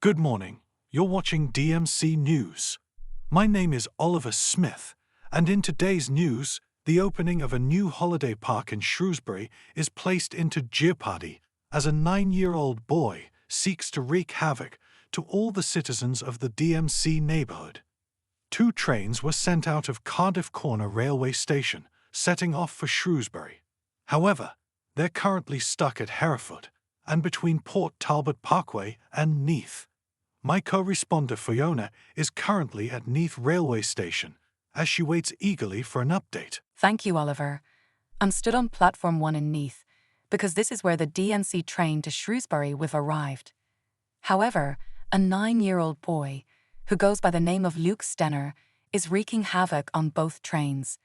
Good morning. You're watching DMC News. My name is Oliver Smith, and in today's news, the opening of a new holiday park in Shrewsbury is placed into jeopardy as a 9-year-old boy seeks to wreak havoc to all the citizens of the DMC neighbourhood. 2 trains were sent out of Cardiff Corner railway station, setting off for Shrewsbury. However, they're currently stuck at Hereford and between Port Talbot Parkway and Neath. My co-responder Fiona is currently at Neath railway station as she waits eagerly for an update. Thank you, Oliver. I'm stood on platform 1 in Neath because this is where the DMC train to Shrewsbury will have arrived. However, a 9-year-old boy, who goes by the name of Luke Stenner, is wreaking havoc on both trains.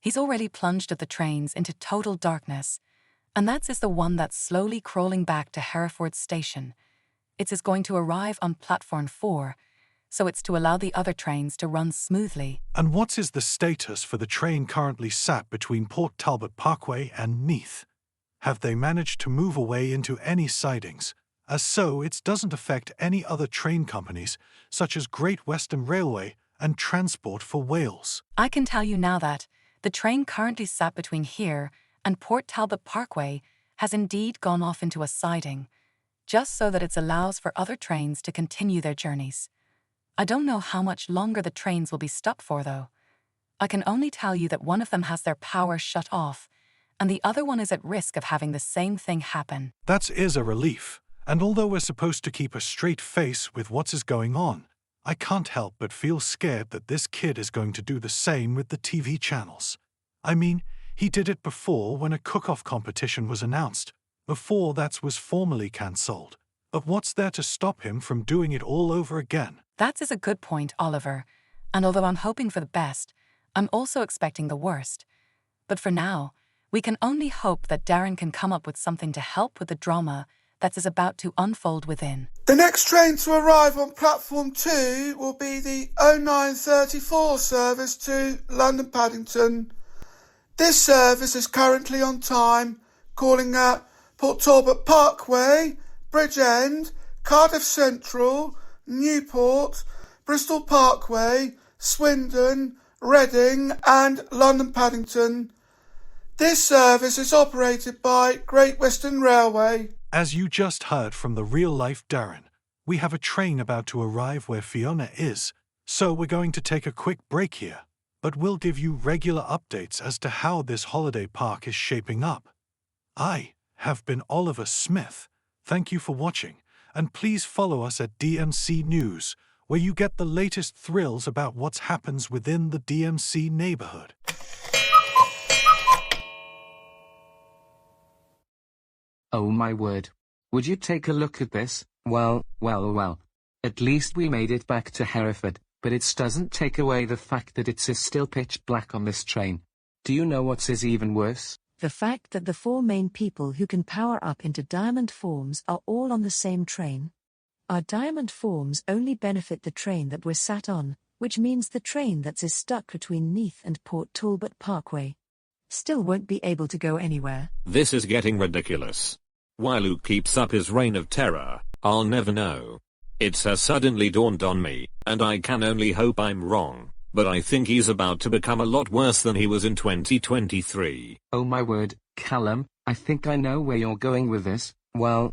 He's already plunged at the trains into total darkness, and that's the one that's slowly crawling back to Hereford station. It's going to arrive on platform 4, so it's to allow the other trains to run smoothly. And what is the status for the train currently sat between Port Talbot Parkway and Neath? Have they managed to move away into any sidings, as so it doesn't affect any other train companies such as Great Western Railway and Transport for Wales? I can tell you now that the train currently sat between here and Port Talbot Parkway has indeed gone off into a siding, just so that it allows for other trains to continue their journeys. I don't know how much longer the trains will be stuck for, though. I can only tell you that one of them has their power shut off, and the other one is at risk of having the same thing happen. That is a relief, and although we're supposed to keep a straight face with what is going on, I can't help but feel scared that this kid is going to do the same with the TV channels. I mean, he did it before when a cook-off competition was announced, before that was formally cancelled. But what's there to stop him from doing it all over again? That is a good point, Oliver. And although I'm hoping for the best, I'm also expecting the worst. But for now, we can only hope that Darren can come up with something to help with the drama that is about to unfold within. The next train to arrive on platform 2 will be the 0934 service to London Paddington. This service is currently on time, calling at Port Talbot Parkway, Bridgend, Cardiff Central, Newport, Bristol Parkway, Swindon, Reading and London Paddington. This service is operated by Great Western Railway. As you just heard from the real-life Darren, we have a train about to arrive where Fiona is, so we're going to take a quick break here, but we'll give you regular updates as to how this holiday park is shaping up. I have been Oliver Smith. Thank you for watching, and please follow us at DMC News, where you get the latest thrills about what happens within the DMC neighbourhood. Oh my word. Would you take a look at this? Well. At least we made it back to Hereford, but it doesn't take away the fact that it's still pitch black on this train. Do you know what's even worse? The fact that the 4 main people who can power up into diamond forms are all on the same train. Our diamond forms only benefit the train that we're sat on, which means the train that's stuck between Neath and Port Talbot Parkway still won't be able to go anywhere. This is getting ridiculous. Why Luke keeps up his reign of terror, I'll never know. It has suddenly dawned on me, and I can only hope I'm wrong, but I think he's about to become a lot worse than he was in 2023. Oh my word, Callum, I think I know where you're going with this. Well.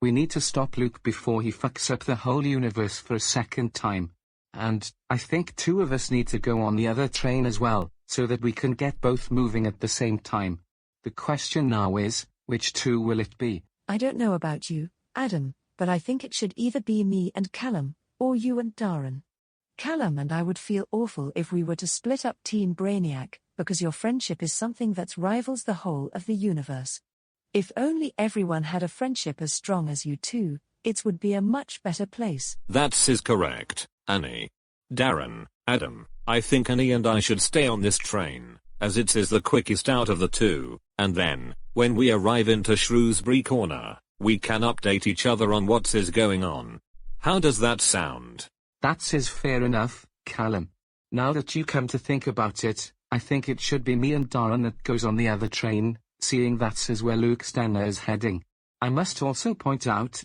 We need to stop Luke before he fucks up the whole universe for a second time. And I think 2 of us need to go on the other train as well, so that we can get both moving at the same time. The question now is, which 2 will it be? I don't know about you, Adam, but I think it should either be me and Callum, or you and Darren. Callum and I would feel awful if we were to split up Team Brainiac, because your friendship is something that rivals the whole of the universe. If only everyone had a friendship as strong as you two, it would be a much better place. That is correct, Annie. Darren, Adam, I think Annie and I should stay on this train, as it is the quickest out of the 2, and then, when we arrive into Shrewsbury Corner, we can update each other on what is going on. How does that sound? That's fair enough, Callum. Now that you come to think about it, I think it should be me and Darren that goes on the other train, seeing that's where Luke Stenner is heading. I must also point out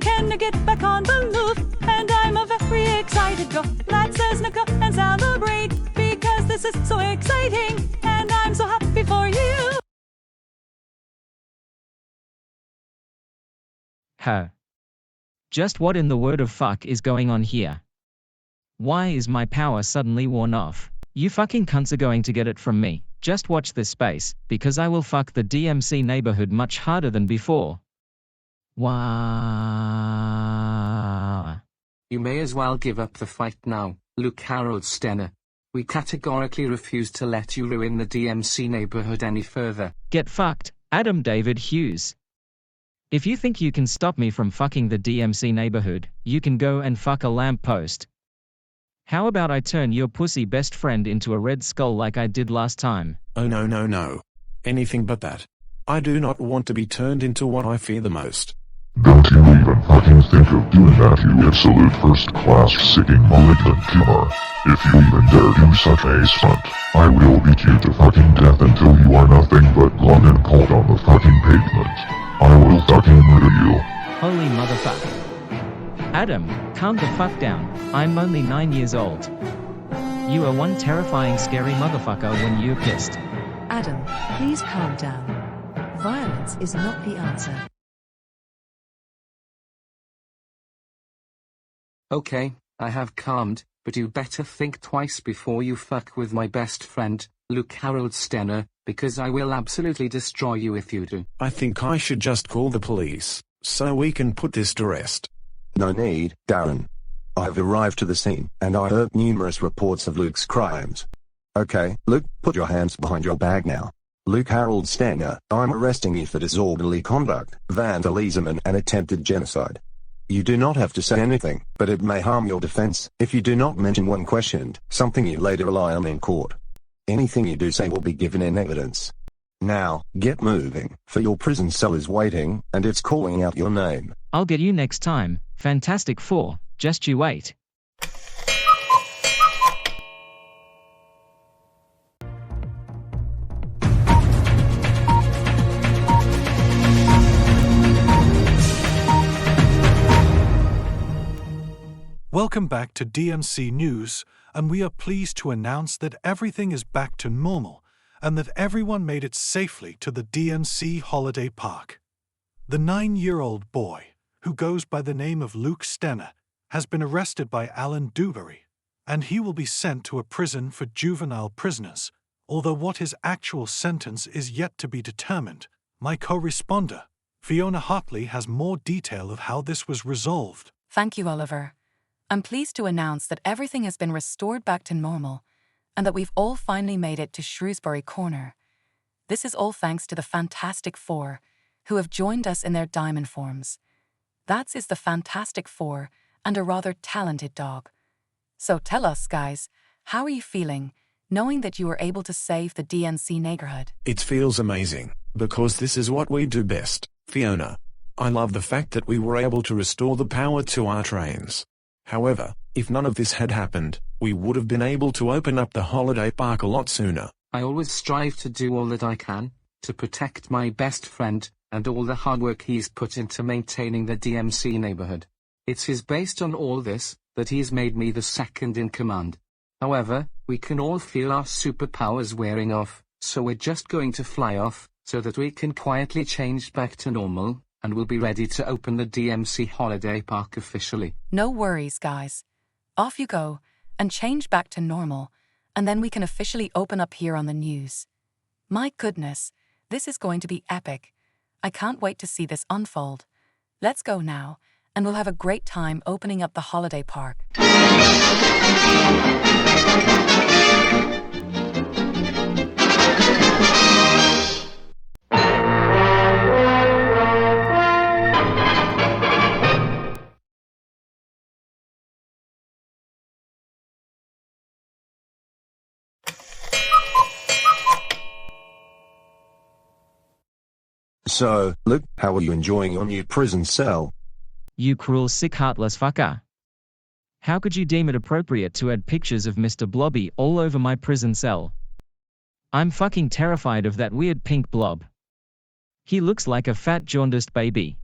can get back on the move. And I'm a very excited girl. Let's sneak up and celebrate, because this is so exciting, and I'm so happy for you. Huh. Just what in the word of fuck is going on here? Why is my power suddenly worn off? You fucking cunts are going to get it from me. Just watch this space, because I will fuck the DMC neighborhood much harder than before. Wow. You may as well give up the fight now, Luke Harold Stenner. We categorically refuse to let you ruin the DMC neighborhood any further. Get fucked, Adam David Hughes. If you think you can stop me from fucking the DMC neighborhood, you can go and fuck a lamppost. How about I turn your pussy best friend into a red skull like I did last time? Oh no no no. Anything but that. I do not want to be turned into what I fear the most. Don't you even fucking think of doing that, you absolute first-class sicking malignant tumor. If you even dare do such a stunt, I will beat you to fucking death until you are nothing but blood and cold on the fucking pavement. I will fucking murder you. Holy motherfucker. Adam, calm the fuck down. I'm only 9 years old. You are one terrifying scary motherfucker when you're pissed. Adam, please calm down. Violence is not the answer. Okay, I have calmed, but you better think twice before you fuck with my best friend, Luke Harold Stenner, because I will absolutely destroy you if you do. I think I should just call the police, so we can put this to rest. No need, Darren. I've arrived to the scene, and I heard numerous reports of Luke's crimes. Okay, Luke, put your hands behind your bag now. Luke Harold Stenner, I'm arresting you for disorderly conduct, vandalism and attempted genocide. You do not have to say anything, but it may harm your defense if you do not mention when questioned, something you later rely on in court. Anything you do say will be given in evidence. Now, get moving, for your prison cell is waiting, and it's calling out your name. I'll get you next time, Fantastic Four, just you wait. Welcome back to DMC News, and we are pleased to announce that everything is back to normal, and that everyone made it safely to the DMC Holiday Park. The 9-year-old boy, who goes by the name of Luke Stenner, has been arrested by Alan Dewberry, and he will be sent to a prison for juvenile prisoners, although what his actual sentence is yet to be determined. My co-responder, Fiona Hartley, has more detail of how this was resolved. Thank you, Oliver. I'm pleased to announce that everything has been restored back to normal, and that we've all finally made it to Shrewsbury Corner. This is all thanks to the Fantastic Four, who have joined us in their diamond forms. That is the Fantastic Four and a rather talented dog. So tell us, guys, how are you feeling, knowing that you were able to save the DMC neighborhood? It feels amazing, because this is what we do best, Fiona. I love the fact that we were able to restore the power to our trains. However, if none of this had happened, we would have been able to open up the holiday park a lot sooner. I always strive to do all that I can to protect my best friend and all the hard work he's put into maintaining the DMC neighborhood. It is based on all this that he's made me the second in command. However, we can all feel our superpowers wearing off, so we're just going to fly off so that we can quietly change back to normal, and we'll be ready to open the DMC Holiday Park officially. No worries, guys. Off you go, and change back to normal, and then we can officially open up here on the news. My goodness, this is going to be epic. I can't wait to see this unfold. Let's go now, and we'll have a great time opening up the holiday park. So, Luke, how are you enjoying your new prison cell? You cruel, sick, heartless fucker. How could you deem it appropriate to add pictures of Mr. Blobby all over my prison cell? I'm fucking terrified of that weird pink blob. He looks like a fat jaundiced baby.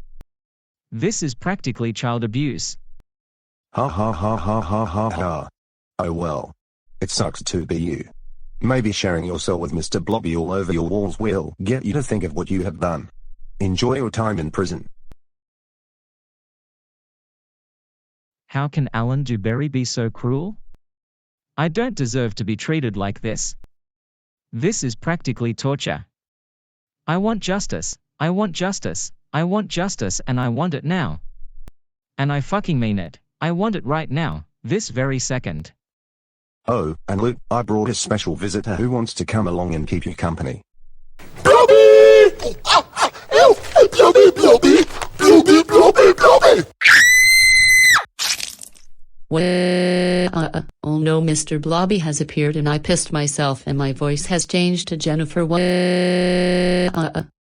This is practically child abuse. Ha ha ha ha ha ha ha. Oh well. It sucks to be you. Maybe sharing your cell with Mr. Blobby all over your walls will get you to think of what you have done. Enjoy your time in prison. How can Alan Dewberry be so cruel? I don't deserve to be treated like this. This is practically torture. I want justice, I want justice, I want justice, and I want it now. And I fucking mean it. I want it right now, this very second. Oh, and Luke, I brought a special visitor who wants to come along and keep you company. Blobby! Blobby, Blobby! Blobby, Blobby, Blobby! Oh no, Mr. Blobby has appeared and I pissed myself and my voice has changed to Jennifer.